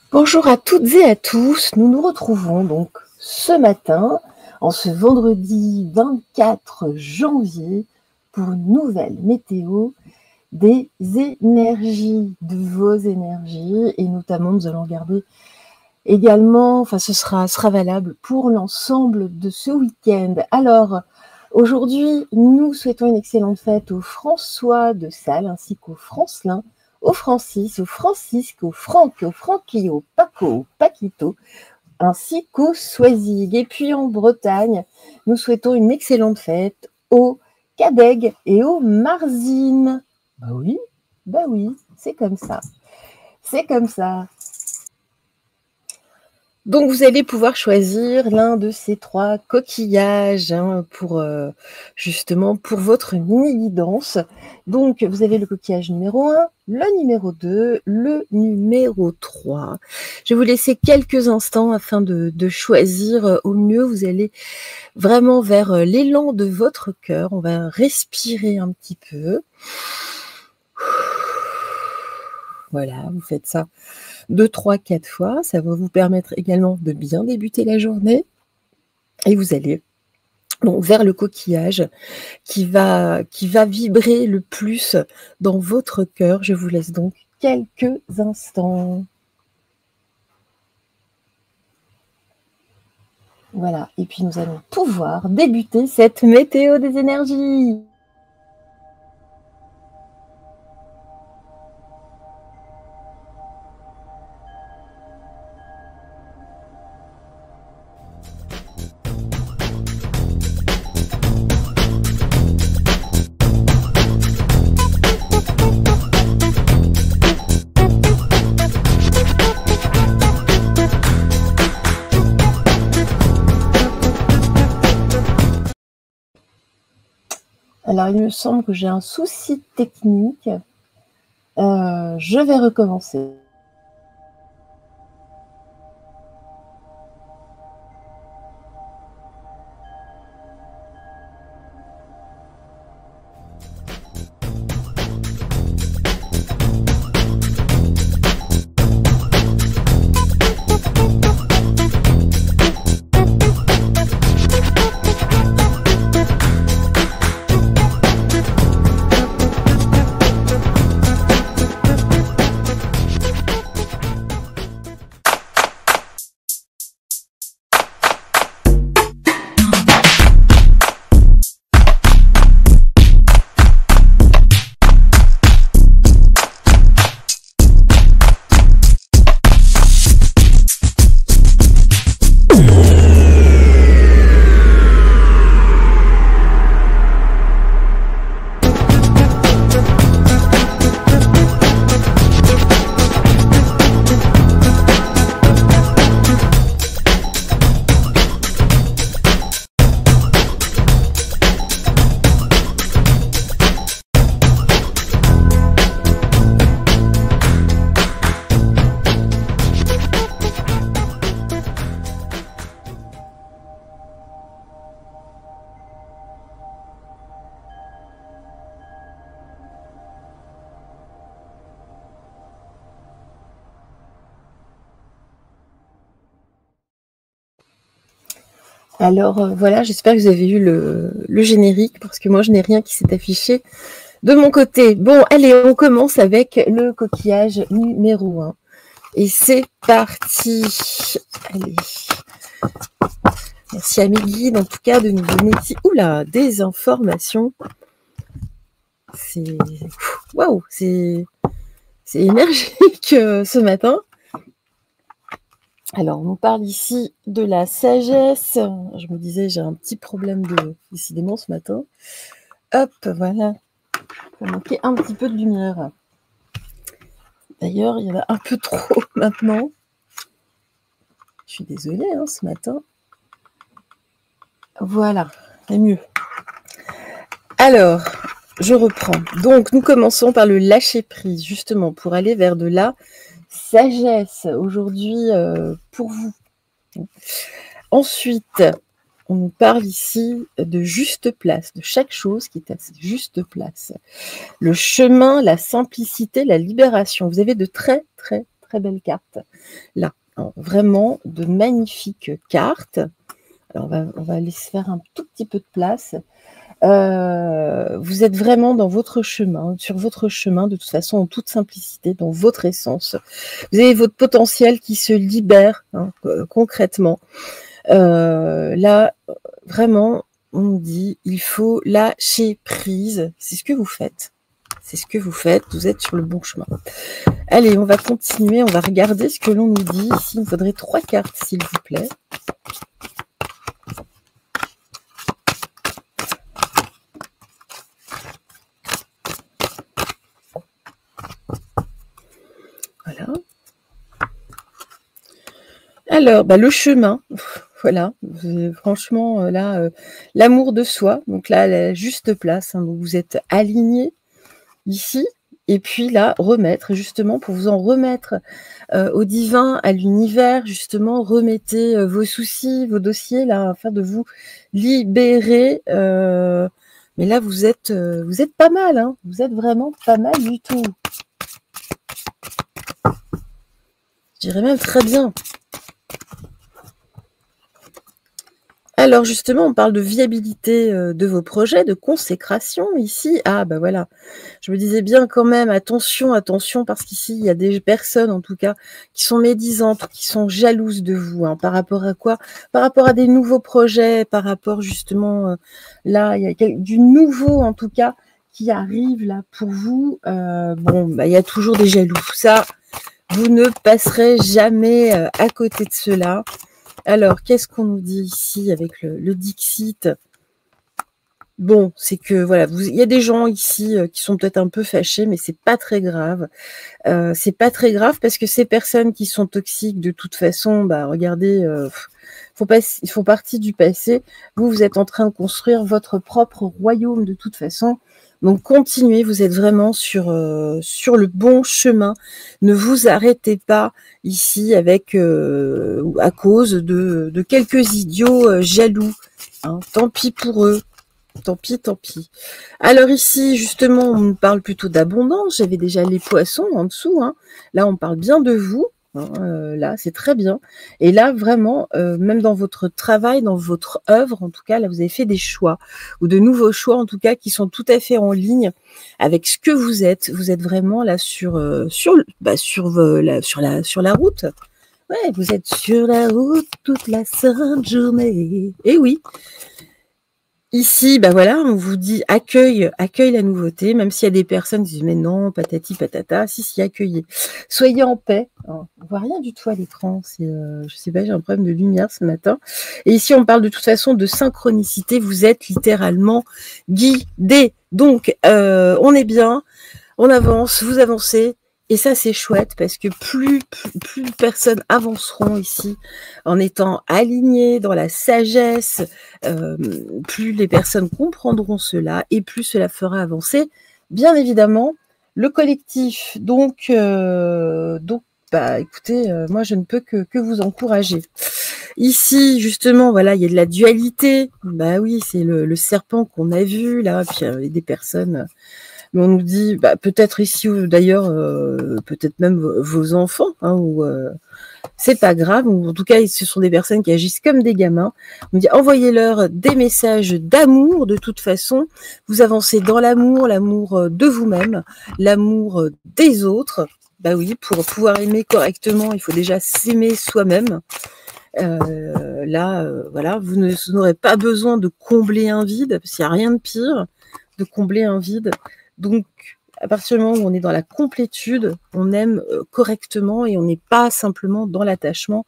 Bonjour à toutes et à tous, nous nous retrouvons donc ce matin, en ce vendredi 24 janvier, pour une nouvelle météo des énergies, de vos énergies, et notamment nous allons regarder également, enfin ce sera valable pour l'ensemble de ce week-end. Alors, aujourd'hui, nous souhaitons une excellente fête aux François de Sales ainsi qu'aux Francelins, au Francis, au Francisque, au Franck, au Francky, au Paco, au Paquito, ainsi qu'au Soisig. Et puis en Bretagne, nous souhaitons une excellente fête aux Cadègues et aux Marzines. Bah oui, c'est comme ça. C'est comme ça. Donc, vous allez pouvoir choisir l'un de ces 3 coquillages pour justement pour votre mini-guidance. Donc, vous avez le coquillage numéro 1, le numéro 2, le numéro 3. Je vais vous laisser quelques instants afin de choisir au mieux. Vous allez vraiment vers l'élan de votre cœur. On va respirer un petit peu. Voilà, vous faites ça 2, 3, 4 fois. Ça va vous permettre également de bien débuter la journée. Et vous allez donc vers le coquillage qui va vibrer le plus dans votre cœur. Je vous laisse donc quelques instants. Voilà, et puis nous allons pouvoir débuter cette météo des énergies. Alors, il me semble que j'ai un souci technique. Je vais recommencer. Alors voilà, j'espère que vous avez eu le générique, parce que moi je n'ai rien qui s'est affiché de mon côté. Bon, allez, on commence avec le coquillage numéro 1. Et c'est parti. Allez. Merci à mes guides, en tout cas, de nous donner des informations. C'est waouh, c'est énergique ce matin. Alors, on nous parle ici de la sagesse. Je me disais, j'ai un petit problème décidément ce matin. Hop, voilà. Il manquait un petit peu de lumière. D'ailleurs, il y en a un peu trop maintenant. Je suis désolée ce matin. Voilà, c'est mieux. Alors, je reprends. Donc, nous commençons par le lâcher-prise, justement, pour aller vers de la sagesse aujourd'hui pour vous. Ensuite, on nous parle ici de juste place, de chaque chose qui est à sa juste place. Le chemin, la simplicité, la libération. Vous avez de très, très, très belles cartes. Là, alors, vraiment de magnifiques cartes. Alors, on va laisser faire un tout petit peu de place. Vous êtes vraiment dans votre chemin, sur votre chemin, de toute façon, en toute simplicité, dans votre essence. Vous avez votre potentiel qui se libère, hein, concrètement. Là, vraiment, on nous dit, il faut lâcher prise. C'est ce que vous faites. C'est ce que vous faites. Vous êtes sur le bon chemin. Allez, on va continuer. On va regarder ce que l'on nous dit. Ici, il me faudrait 3 cartes, s'il vous plaît. Voilà. Alors, le chemin, voilà, franchement, là, l'amour de soi, donc là, la juste place, hein, donc vous êtes aligné ici, et puis là, remettre, justement, pour vous en remettre au divin, à l'univers, justement, remettez vos soucis, vos dossiers, là, afin de vous libérer. Mais là, vous êtes pas mal, hein, vous êtes vraiment pas mal du tout. Je dirais même très bien. Alors justement, on parle de viabilité de vos projets, de consécration ici. Ah bah voilà, je me disais bien quand même, attention, attention, parce qu'ici, il y a des personnes en tout cas qui sont médisantes, qui sont jalouses de vous. Hein. Par rapport à quoi? Par rapport à des nouveaux projets, par rapport justement, là, il y a du nouveau en tout cas qui arrive là pour vous. Bon, il y a toujours des jaloux. Ça, vous ne passerez jamais à côté de cela. Alors, qu'est-ce qu'on nous dit ici avec le Dixit? Bon, c'est que voilà, il y a des gens ici qui sont peut-être un peu fâchés, mais c'est pas très grave. C'est pas très grave parce que ces personnes qui sont toxiques, de toute façon, regardez, ils font partie du passé. Vous êtes en train de construire votre propre royaume de toute façon. Donc continuez, vous êtes vraiment sur le bon chemin. Ne vous arrêtez pas ici avec à cause de quelques idiots jaloux. Hein. Tant pis pour eux. Tant pis, tant pis. Alors ici, justement, on nous parle plutôt d'abondance. J'avais déjà les poissons en dessous. Hein. Là, on parle bien de vous. Hein, là, c'est très bien. Et là, vraiment, même dans votre travail, dans votre œuvre, en tout cas, là, vous avez fait des choix, ou de nouveaux choix, en tout cas, qui sont tout à fait en ligne avec ce que vous êtes. Vous êtes vraiment là sur la route. Ouais, vous êtes sur la route toute la sainte journée. Et oui. Ici, voilà, on vous dit accueille la nouveauté, même s'il y a des personnes qui disent mais non, patati patata, si, accueillez. Soyez en paix. On voit rien du tout à l'écran, je sais pas, j'ai un problème de lumière ce matin. Et ici, on parle de toute façon de synchronicité, vous êtes littéralement guidés. Donc, on est bien, on avance, vous avancez. Et ça, c'est chouette parce que plus de personnes avanceront ici en étant alignées dans la sagesse, plus les personnes comprendront cela et plus cela fera avancer, bien évidemment, le collectif. Donc écoutez, moi, je ne peux que vous encourager. Ici, justement, voilà, il y a de la dualité. Oui, c'est le serpent qu'on a vu, là, puis il y a des personnes... Mais on nous dit, peut-être ici, d'ailleurs, peut-être même vos enfants, hein, ou c'est pas grave, ou en tout cas, ce sont des personnes qui agissent comme des gamins. On dit, envoyez-leur des messages d'amour, de toute façon. Vous avancez dans l'amour de vous-même, l'amour des autres. Oui, pour pouvoir aimer correctement, il faut déjà s'aimer soi-même. Voilà, vous n'aurez pas besoin de combler un vide, parce qu'il n'y a rien de pire de combler un vide. Donc, à partir du moment où on est dans la complétude, on aime correctement et on n'est pas simplement dans l'attachement.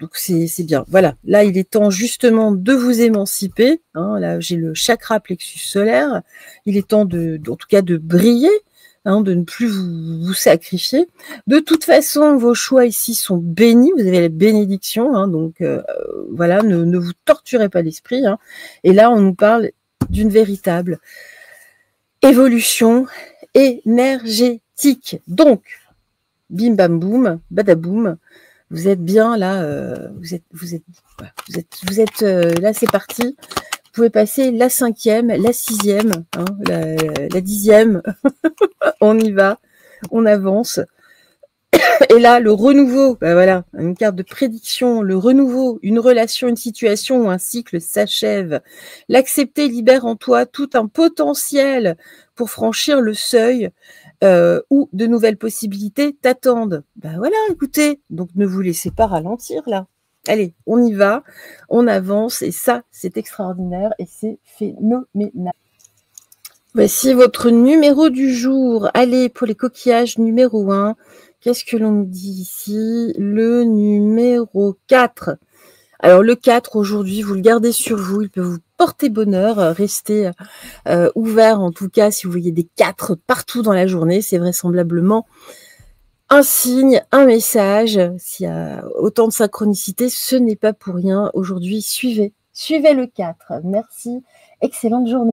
Donc, c'est bien. Voilà, là, il est temps justement de vous émanciper. Hein. Là, j'ai le chakra plexus solaire. Il est temps, en tout cas, de briller, hein, de ne plus vous sacrifier. De toute façon, vos choix ici sont bénis. Vous avez la bénédiction. Hein, donc, voilà, ne vous torturez pas l'esprit. Hein. Et là, on nous parle d'une véritable évolution énergétique. Donc, bim bam boum, badaboum, vous êtes bien là, vous êtes là, c'est parti. Vous pouvez passer la 5e, la 6e, hein, la 10e. On y va, on avance. Et là, le renouveau, ben voilà, une carte de prédiction, le renouveau, une relation, une situation ou un cycle s'achève. L'accepter libère en toi tout un potentiel pour franchir le seuil où de nouvelles possibilités t'attendent. Ben voilà, écoutez, donc ne vous laissez pas ralentir là. Allez, on y va, on avance et ça, c'est extraordinaire et c'est phénoménal. Voici votre numéro du jour. Allez, pour les coquillages numéro 1, qu'est-ce que l'on nous dit ici? Le numéro 4. Alors le 4, aujourd'hui, vous le gardez sur vous, il peut vous porter bonheur. Restez ouvert, en tout cas, si vous voyez des 4 partout dans la journée, c'est vraisemblablement un signe, un message. S'il y a autant de synchronicité, ce n'est pas pour rien. Aujourd'hui, suivez le 4. Merci, excellente journée.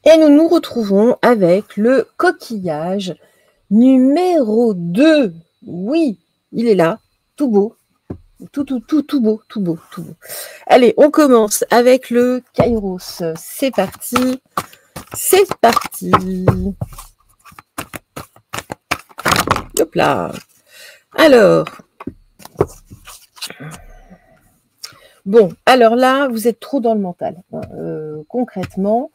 Et nous nous retrouvons avec le coquillage numéro 2. Oui, il est là, tout beau. Tout beau, tout beau. Allez, on commence avec le Kairos. C'est parti. C'est parti. Hop là. Alors. Bon, alors là, vous êtes trop dans le mental. Concrètement,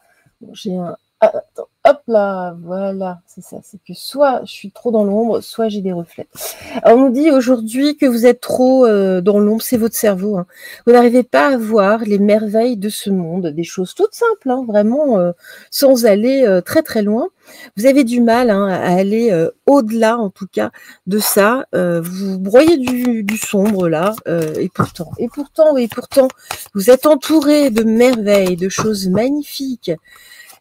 j'ai un... Ah, attends, hop là, voilà, c'est ça. C'est que soit je suis trop dans l'ombre, soit j'ai des reflets. Alors, on nous dit aujourd'hui que vous êtes trop dans l'ombre, c'est votre cerveau. Hein. Vous n'arrivez pas à voir les merveilles de ce monde, des choses toutes simples, hein, vraiment, sans aller très très loin. Vous avez du mal à aller au-delà, en tout cas, de ça. Vous broyez du sombre là, et pourtant, vous êtes entouré de merveilles, de choses magnifiques.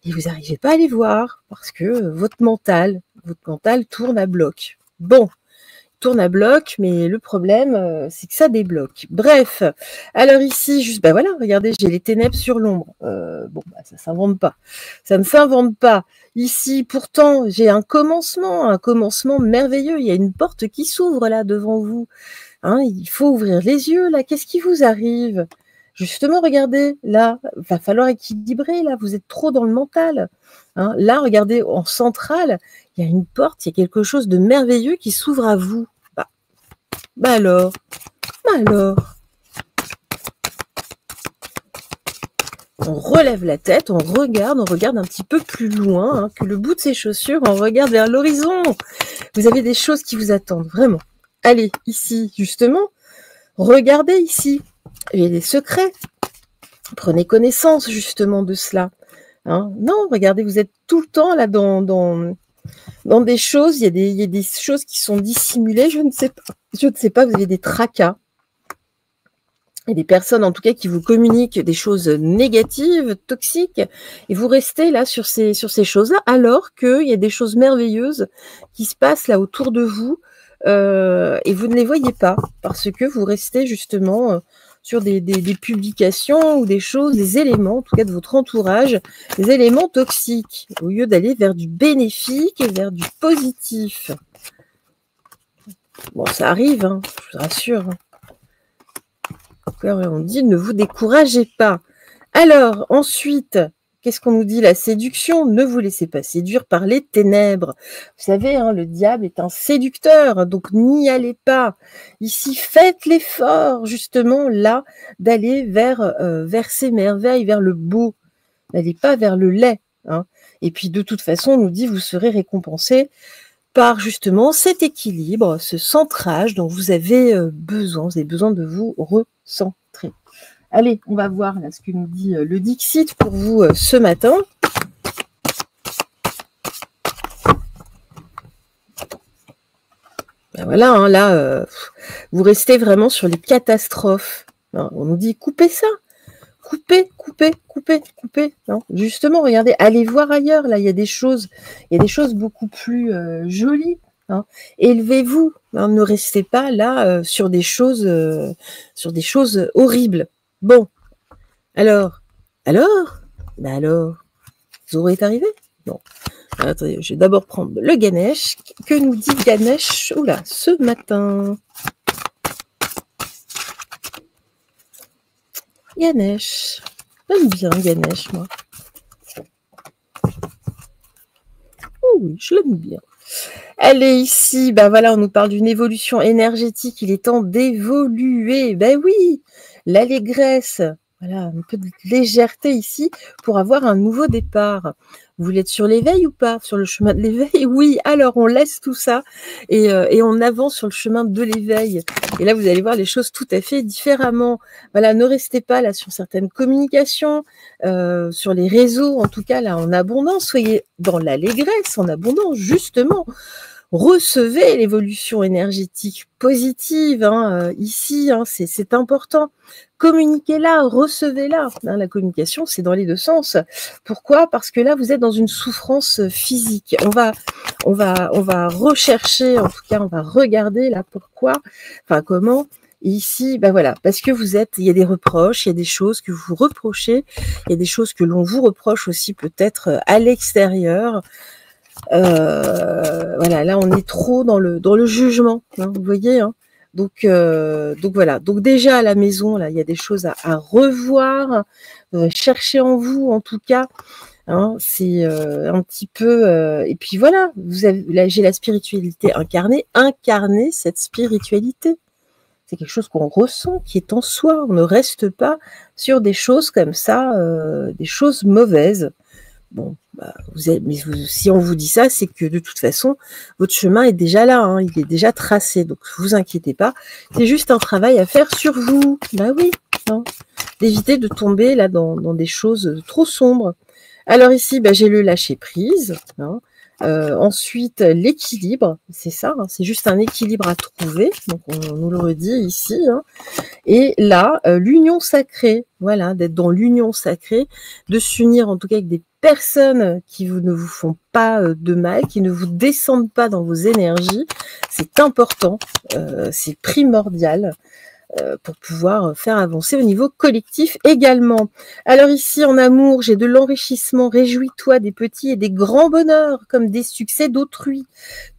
Et vous n'arrivez pas à les voir parce que votre mental tourne à bloc. Bon, tourne à bloc, mais le problème, c'est que ça débloque. Bref, alors ici, juste, ben voilà, regardez, j'ai les ténèbres sur l'ombre. Bon, bah, ça s'invente pas. Ça ne s'invente pas. Ici, pourtant, j'ai un commencement merveilleux. Il y a une porte qui s'ouvre là devant vous. Hein, il faut ouvrir les yeux là. Qu'est-ce qui vous arrive ? Justement, regardez, là, va falloir équilibrer, là, vous êtes trop dans le mental. Hein. Là, regardez, en centrale, il y a une porte, il y a quelque chose de merveilleux qui s'ouvre à vous. Bah alors. On relève la tête, on regarde un petit peu plus loin que le bout de ses chaussures, on regarde vers l'horizon. Vous avez des choses qui vous attendent, vraiment. Allez, ici, justement, regardez ici. Il y a des secrets. Prenez connaissance, justement, de cela. Hein. Non, regardez, vous êtes tout le temps là dans des choses, il y a des choses qui sont dissimulées, je ne sais pas, vous avez des tracas. Il y a des personnes, en tout cas, qui vous communiquent des choses négatives, toxiques, et vous restez là sur ces choses-là, alors qu'il y a des choses merveilleuses qui se passent là autour de vous, et vous ne les voyez pas, parce que vous restez justement sur des publications ou des choses, des éléments, en tout cas de votre entourage, des éléments toxiques, au lieu d'aller vers du bénéfique et vers du positif. Bon, ça arrive, hein, je vous rassure. On dit, ne vous découragez pas. Alors, ensuite, qu'est-ce qu'on nous dit? La séduction, ne vous laissez pas séduire par les ténèbres. Vous savez, hein, le diable est un séducteur, donc n'y allez pas. Ici, faites l'effort, justement, là, d'aller vers ces merveilles, vers le beau. N'allez pas vers le laid. Hein. Et puis, de toute façon, on nous dit, vous serez récompensé par justement cet équilibre, ce centrage dont vous avez besoin. Vous avez besoin de vous recentrer. Allez, on va voir là ce que nous dit le Dixit pour vous ce matin. Ben voilà, hein, là, vous restez vraiment sur les catastrophes. Alors, on nous dit coupez ça. Coupez. Non, justement, regardez, allez voir ailleurs. Là, il y a des choses beaucoup plus jolies. Hein. Élevez-vous. Hein, ne restez pas là sur des choses horribles. Bon. Alors, Zoro est arrivé? Non. Alors, attendez, je vais d'abord prendre le Ganesh. Que nous dit Ganesh? Oula, ce matin. Ganesh. J'aime bien Ganesh, moi. oui, je l'aime bien. Elle est ici, ben voilà, on nous parle d'une évolution énergétique, il est temps d'évoluer. Ben oui, l'allégresse, voilà, un peu de légèreté ici pour avoir un nouveau départ. Vous voulez être sur l'éveil ou pas? Sur le chemin de l'éveil? Oui, alors on laisse tout ça et on avance sur le chemin de l'éveil. Et là, vous allez voir les choses tout à fait différemment. Voilà, ne restez pas là sur certaines communications, sur les réseaux, en tout cas là en abondance. Soyez dans l'allégresse, en abondance, justement. Recevez l'évolution énergétique positive ici, c'est important. Communiquez-la, recevez-la. La communication, c'est dans les deux sens. Pourquoi? Parce que là, vous êtes dans une souffrance physique. On va rechercher, en tout cas, on va regarder là pourquoi, enfin comment. Ici, ben voilà, parce que il y a des reproches, il y a des choses que vous reprochez, il y a des choses que l'on vous reproche aussi peut-être à l'extérieur. Voilà, là on est trop dans le jugement, vous voyez. Donc voilà. Donc déjà à la maison, là, il y a des choses à revoir, chercher en vous, en tout cas. C'est un petit peu. Et puis voilà, là j'ai la spiritualité incarnée. Incarner cette spiritualité, c'est quelque chose qu'on ressent, qui est en soi. On ne reste pas sur des choses comme ça, des choses mauvaises. Bon, si on vous dit ça, c'est que de toute façon, votre chemin est déjà là, il est déjà tracé. Donc, ne vous inquiétez pas. C'est juste un travail à faire sur vous. Bah oui, d'éviter de tomber là dans des choses trop sombres. Alors ici, j'ai le lâcher prise. Ensuite, l'équilibre, c'est ça, c'est juste un équilibre à trouver. Donc, on nous le redit ici. Et là, l'union sacrée, voilà, d'être dans l'union sacrée, de s'unir en tout cas avec des personnes qui ne vous font pas de mal, qui ne vous descendent pas dans vos énergies. C'est important, c'est primordial pour pouvoir faire avancer au niveau collectif également. Alors ici, en amour, j'ai de l'enrichissement. Réjouis-toi des petits et des grands bonheurs, comme des succès d'autrui.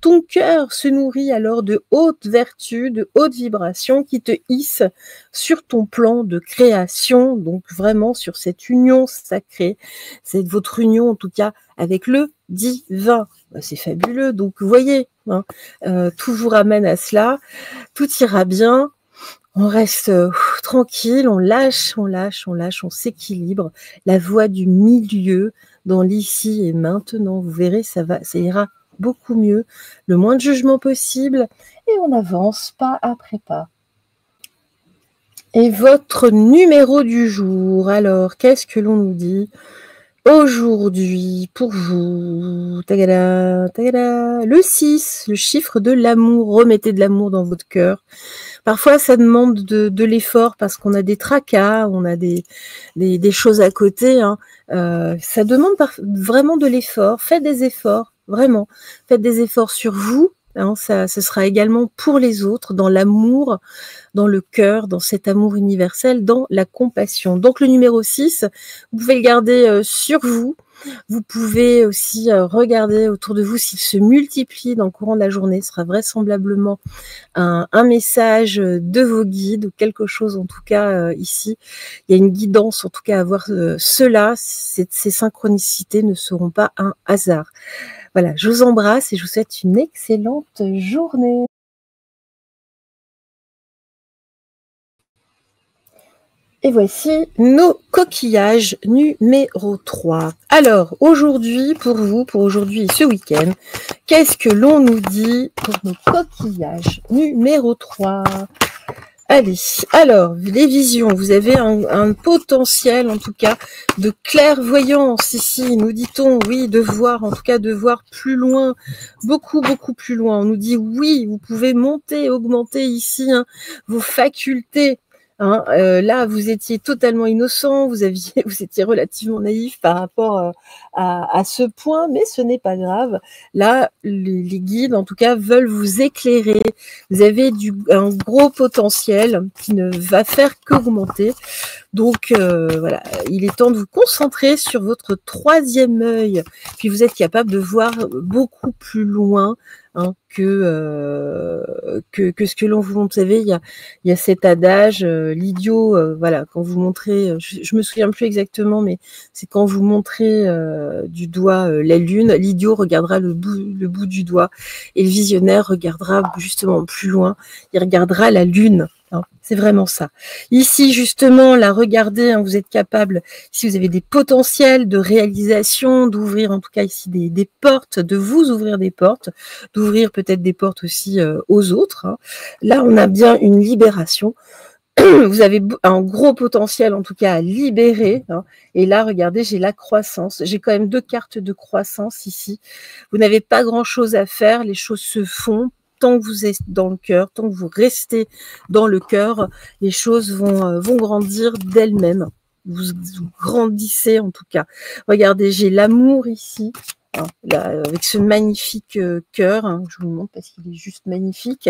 Ton cœur se nourrit alors de hautes vertus, de hautes vibrations qui te hissent sur ton plan de création, donc vraiment sur cette union sacrée. C'est votre union, en tout cas, avec le divin. C'est fabuleux. Donc, vous voyez, tout vous ramène à cela. Tout ira bien. On reste tranquille, on lâche, on s'équilibre. La voie du milieu dans l'ici et maintenant, vous verrez, ça ira beaucoup mieux. Le moins de jugement possible et on avance pas après pas. Et votre numéro du jour, alors, qu'est-ce que l'on nous dit aujourd'hui pour vous? Tagada, tagada. Le 6, le chiffre de l'amour. Remettez de l'amour dans votre cœur. Parfois, ça demande de l'effort parce qu'on a des tracas, on a des choses à côté. Ça demande vraiment de l'effort. Faites des efforts, vraiment. Faites des efforts sur vous. Ce sera également pour les autres, dans l'amour, dans le cœur, dans cet amour universel, dans la compassion. Donc, le numéro 6, vous pouvez le garder sur vous. Vous pouvez aussi regarder autour de vous s'il se multiplie dans le courant de la journée. Ce sera vraisemblablement un message de vos guides ou quelque chose en tout cas ici. Il y a une guidance en tout cas à voir cela. Ces synchronicités ne seront pas un hasard. Voilà, je vous embrasse et je vous souhaite une excellente journée. Et voici nos coquillages numéro 3. Alors, aujourd'hui, pour vous, pour aujourd'hui et ce week-end, qu'est-ce que l'on nous dit pour nos coquillages numéro 3? Allez, alors, les visions, vous avez un potentiel, en tout cas, de clairvoyance ici, nous dit-on, oui, de voir, en tout cas, de voir plus loin, beaucoup, beaucoup plus loin. On nous dit, oui, vous pouvez monter, augmenter ici vos facultés. Là, vous étiez totalement innocent, vous étiez relativement naïf par rapport à ce point, mais ce n'est pas grave. Là, les guides, en tout cas, veulent vous éclairer. Vous avez un gros potentiel qui ne va faire qu'augmenter Donc, voilà, il est temps de vous concentrer sur votre troisième œil. Puis vous êtes capable de voir beaucoup plus loin hein, que ce que l'on vous montre. Vous savez, il y a cet adage, l'idiot, voilà, quand vous montrez, je me souviens plus exactement, mais c'est quand vous montrez du doigt la lune, l'idiot regardera le bout du doigt et le visionnaire regardera justement plus loin, il regardera la lune. Hein, c'est vraiment ça. Ici, justement, là, regardez, hein, vous êtes capable, si vous avez des potentiels de réalisation, d'ouvrir en tout cas ici des portes, de vous ouvrir des portes, d'ouvrir peut-être des portes aussi aux autres. Hein. Là, on a bien une libération. Vous avez un gros potentiel, en tout cas, à libérer. Hein. Et là, regardez, j'ai la croissance. J'ai quand même 2 cartes de croissance ici. Vous n'avez pas grand-chose à faire. Les choses se font. Tant que vous êtes dans le cœur, tant que vous restez dans le cœur, les choses vont grandir d'elles-mêmes. Vous grandissez en tout cas. Regardez, j'ai l'amour ici. Hein, là, avec ce magnifique cœur, hein, je vous le montre parce qu'il est juste magnifique.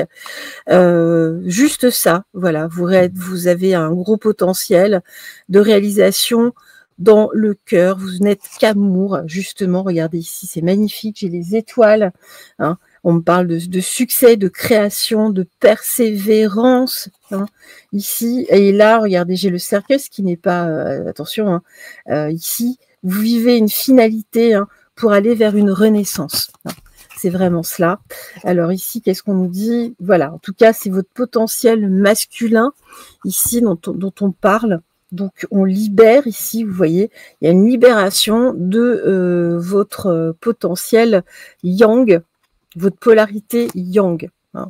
Juste ça, voilà, vous avez un gros potentiel de réalisation dans le cœur. Vous n'êtes qu'amour, justement. Regardez ici, c'est magnifique. J'ai les étoiles. Hein. On me parle de succès, de création, de persévérance. Hein, ici et là, regardez, j'ai le cercle, ce qui n'est pas, attention, hein, ici, vous vivez une finalité hein, pour aller vers une renaissance. Hein, c'est vraiment cela. Alors ici, qu'est-ce qu'on nous dit? Voilà, en tout cas, c'est votre potentiel masculin ici dont on parle. Donc, on libère ici, vous voyez, il y a une libération de votre potentiel yang, votre polarité yang, hein,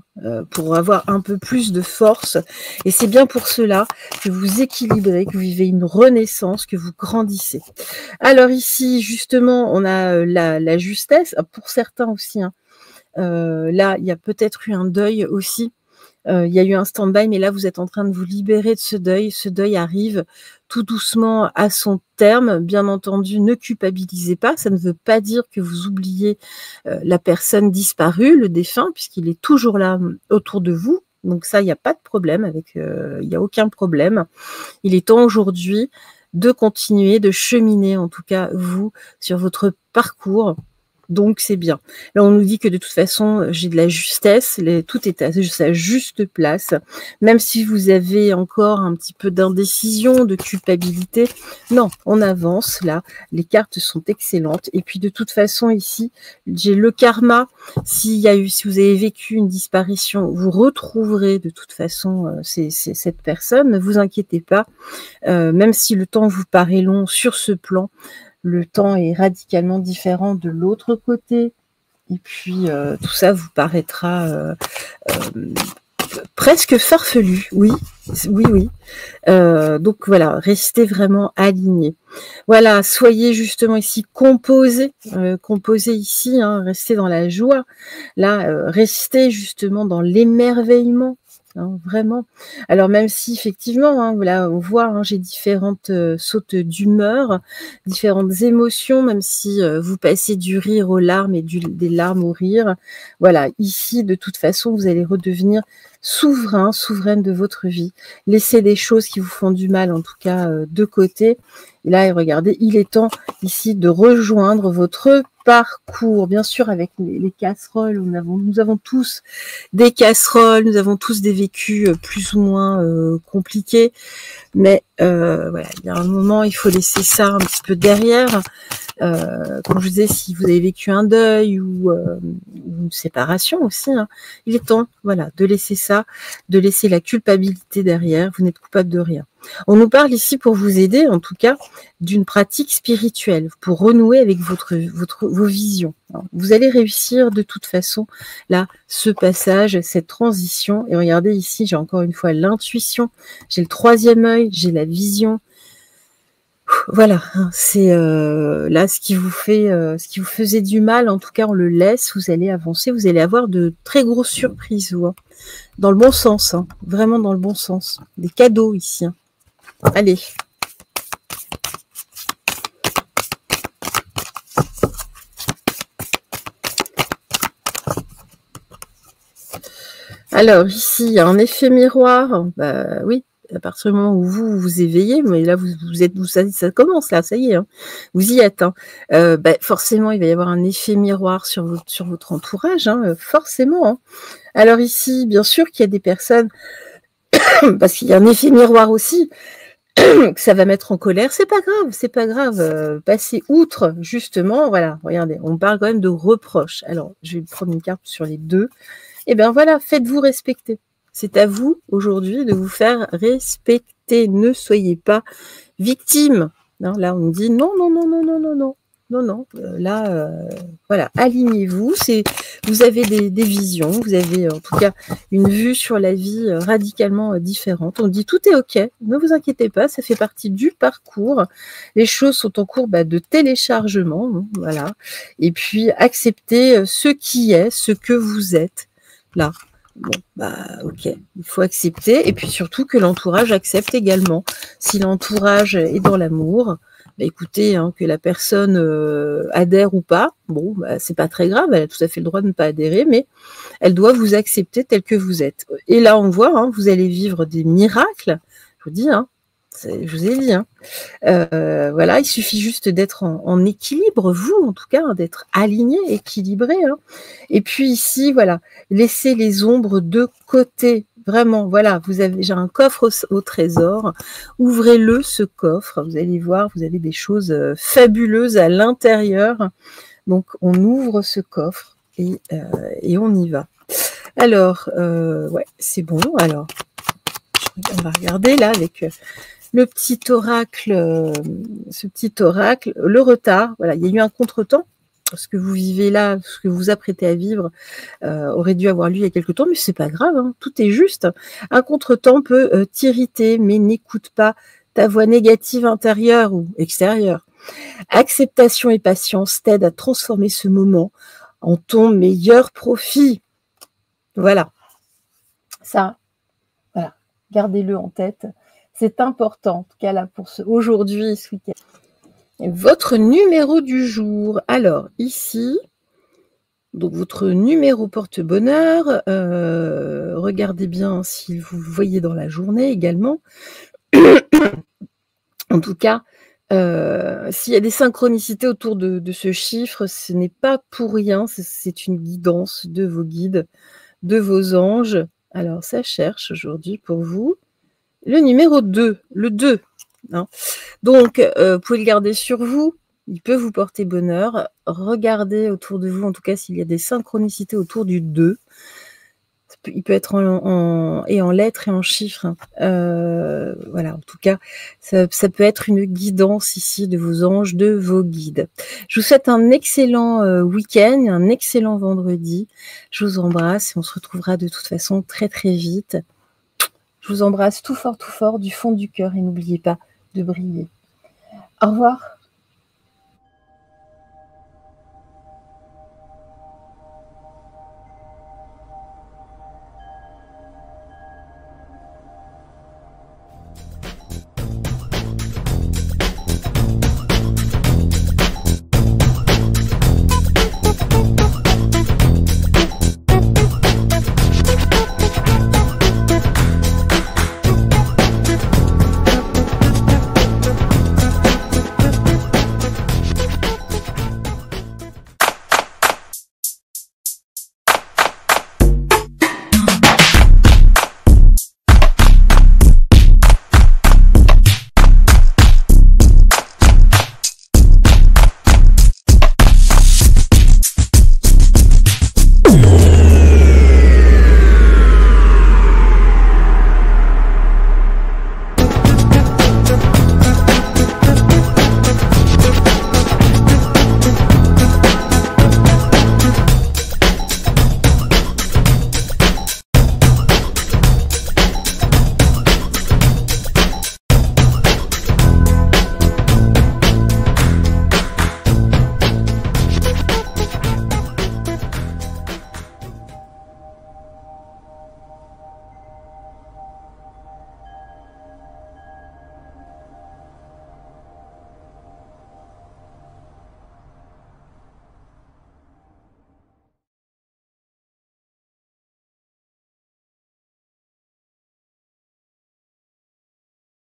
pour avoir un peu plus de force. Et c'est bien pour cela que vous équilibrez, que vous vivez une renaissance, que vous grandissez. Alors ici, justement, on a la justesse, pour certains aussi. Hein. Là, il y a peut-être eu un deuil aussi. Il y a eu un stand-by, mais là, vous êtes en train de vous libérer de ce deuil. Ce deuil arrive tout doucement à son terme. Bien entendu, ne culpabilisez pas. Ça ne veut pas dire que vous oubliez la personne disparue, le défunt, puisqu'il est toujours là autour de vous. Donc ça, il n'y a pas de problème avec, il n'y a aucun problème. Il est temps aujourd'hui de continuer, de cheminer, en tout cas, vous, sur votre parcours. Donc, c'est bien. Là, on nous dit que de toute façon, j'ai de la justesse, tout est à sa juste place. Même si vous avez encore un petit peu d'indécision, de culpabilité, non, on avance là. Les cartes sont excellentes. Et puis, de toute façon, ici, j'ai le karma. Si vous avez vécu une disparition, vous retrouverez de toute façon cette personne. Ne vous inquiétez pas. Même si le temps vous paraît long sur ce plan, le temps est radicalement différent de l'autre côté. Et puis, tout ça vous paraîtra presque farfelu. Oui, oui, oui. Donc, voilà, restez vraiment alignés. Voilà, soyez justement ici composés. Composés ici, hein, restez dans la joie. Là, restez justement dans l'émerveillement. Hein, vraiment. Alors même si effectivement, hein, voilà, on voit, hein, j'ai différentes sautes d'humeur, différentes émotions, même si vous passez du rire aux larmes et des larmes au rire. Voilà, ici, de toute façon, vous allez redevenir souveraine de votre vie. Laissez des choses qui vous font du mal, en tout cas, de côté. Et là, regardez, il est temps ici de rejoindre votre parcours, bien sûr avec les casseroles. Nous avons tous des casseroles, nous avons tous des vécus plus ou moins compliqués, mais voilà, il y a un moment, il faut laisser ça un petit peu derrière. Comme je vous disais, si vous avez vécu un deuil ou une séparation aussi, hein, il est temps, voilà, de laisser ça, de laisser la culpabilité derrière. Vous n'êtes coupable de rien. On nous parle ici pour vous aider, en tout cas, d'une pratique spirituelle, pour renouer avec vos visions. Vous allez réussir de toute façon, là, ce passage, cette transition. Et regardez ici, j'ai encore une fois l'intuition, j'ai le troisième œil, j'ai la vision. Voilà, c'est là ce qui vous faisait du mal, en tout cas, on le laisse, vous allez avancer, vous allez avoir de très grosses surprises, hein, dans le bon sens, hein, vraiment dans le bon sens. Des cadeaux ici. Hein. Allez. Alors ici, il y a un effet miroir. Bah, oui, à partir du moment où vous vous éveillez, mais là ça commence là, ça y est, hein, vous y êtes. Hein. Forcément, il va y avoir un effet miroir sur votre entourage, hein, forcément. Hein. Alors ici, bien sûr qu'il y a des personnes, parce qu'il y a un effet miroir aussi, que ça va mettre en colère, c'est pas grave, passez outre, justement, voilà, regardez, on parle quand même de reproches. Alors, je vais prendre une carte sur les deux. Eh bien voilà, faites-vous respecter. C'est à vous, aujourd'hui, de vous faire respecter. Ne soyez pas victime. Non, là, on nous dit non, non, non, non, non, non, non. Non, non, voilà, alignez-vous. Vous avez des visions, vous avez en tout cas une vue sur la vie radicalement différente. On dit tout est ok, ne vous inquiétez pas, ça fait partie du parcours. Les choses sont en cours de téléchargement, hein, voilà. Et puis acceptez ce qui est, ce que vous êtes là. Bon, ok, il faut accepter. Et puis surtout que l'entourage accepte également. Si l'entourage est dans l'amour, écoutez, hein, que la personne adhère ou pas, bon, c'est pas très grave, elle a tout à fait le droit de ne pas adhérer, mais elle doit vous accepter tel que vous êtes. Et là, on voit, hein, vous allez vivre des miracles, je vous dis, hein, je vous ai dit, hein. Voilà, il suffit juste d'être en équilibre, vous en tout cas, hein, d'être aligné, équilibré. Hein. Et puis ici, voilà, laissez les ombres de côté. Vraiment, voilà, j'ai un coffre au trésor. Ouvrez-le, ce coffre. Vous allez voir, vous avez des choses fabuleuses à l'intérieur. Donc, on ouvre ce coffre et on y va. Alors, ouais, c'est bon. Alors, on va regarder là avec le petit oracle, ce petit oracle, le retard. Voilà, il y a eu un contretemps. Ce que vous vivez là, ce que vous apprêtez à vivre, aurait dû avoir lieu il y a quelque temps, mais c'est pas grave, hein, tout est juste. Un contretemps peut t'irriter, mais n'écoute pas ta voix négative intérieure ou extérieure. Acceptation et patience t'aident à transformer ce moment en ton meilleur profit. Voilà. Ça, voilà, gardez-le en tête. C'est important, en tout cas là pour aujourd'hui, ce week-end. Votre numéro du jour. Alors, ici, donc votre numéro porte-bonheur. Regardez bien si vous le voyez dans la journée également. En tout cas, s'il y a des synchronicités autour de ce chiffre, ce n'est pas pour rien. C'est une guidance de vos guides, de vos anges. Alors, ça cherche aujourd'hui pour vous. Le numéro 2, le 2. Hein. Donc, vous pouvez le garder sur vous. Il peut vous porter bonheur. Regardez autour de vous, en tout cas, s'il y a des synchronicités autour du 2. Il peut être en lettres et en chiffres. Voilà, en tout cas, ça peut être une guidance ici de vos anges, de vos guides. Je vous souhaite un excellent week-end, un excellent vendredi. Je vous embrasse et on se retrouvera de toute façon très très vite. Je vous embrasse tout fort du fond du cœur et n'oubliez pas de briller. Au revoir.